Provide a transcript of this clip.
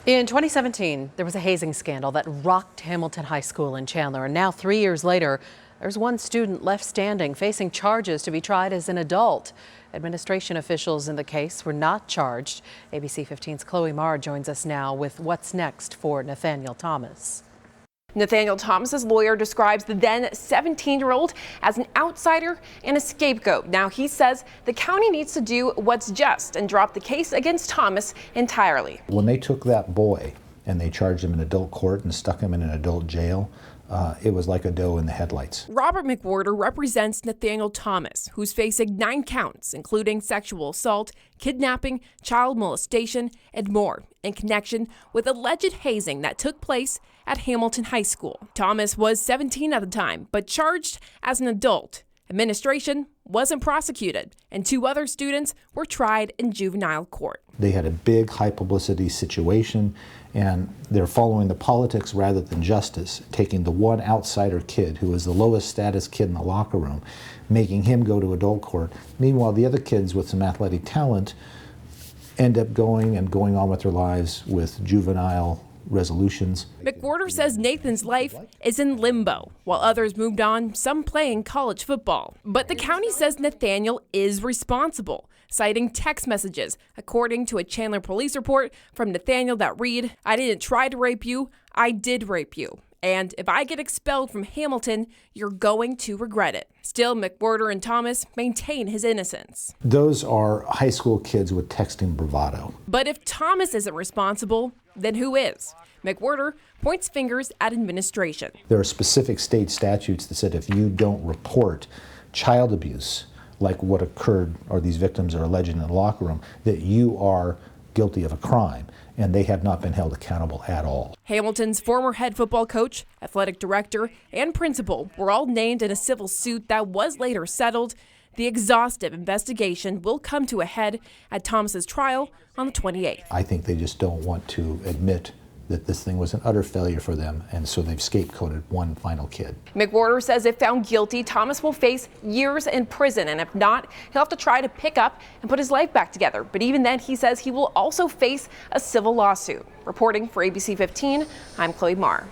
In 2017, there was a hazing scandal that rocked Hamilton High School in Chandler, and now 3 years later, there's one student left standing, facing charges to be tried as an adult. Administration officials in the case were not charged. ABC 15's Chloe Marr joins us now with what's next for Nathaniel Thomas. Nathaniel Thomas's lawyer describes the then 17-year-old as an outsider and a scapegoat. Now he says the county needs to do what's just and drop the case against Thomas entirely. When they took that boy and they charged him in adult court and stuck him in an adult jail, it was like a doe in the headlights. Robert McWhorter represents Nathaniel Thomas, who's facing 9 counts, including sexual assault, kidnapping, child molestation, and more, in connection with alleged hazing that took place at Hamilton High School. Thomas was 17 at the time, but charged as an adult. Administration wasn't prosecuted, and 2 other students were tried in juvenile court. They had a big high publicity situation, and they're following the politics rather than justice, taking the one outsider kid who was the lowest status kid in the locker room, making him go to adult court. Meanwhile, the other kids with some athletic talent end up going on with their lives with juvenile resolutions. McWhorter says Nathan's life is in limbo, while others moved on, some playing college football. But the county says Nathaniel is responsible, citing text messages, according to a Chandler police report from Nathaniel that read, "I didn't try to rape you, I did rape you. And if I get expelled from Hamilton, you're going to regret it." Still, McWhorter and Thomas maintain his innocence. Those are high school kids with texting bravado. But if Thomas isn't responsible, then who is? McWhorter points fingers at administration. There are specific state statutes that said if you don't report child abuse, like what occurred or these victims are alleged in the locker room, that you are guilty of a crime, and they have not been held accountable at all. Hamilton's former head football coach, athletic director, and principal were all named in a civil suit that was later settled. The exhaustive investigation will come to a head at Thomas's trial on the 28th. I think they just don't want to admit that this thing was an utter failure for them, and so they've scapegoated one final kid. McWhorter says if found guilty, Thomas will face years in prison, and if not, he'll have to try to pick up and put his life back together. But even then, he says he will also face a civil lawsuit. Reporting for ABC 15, I'm Chloe Marr.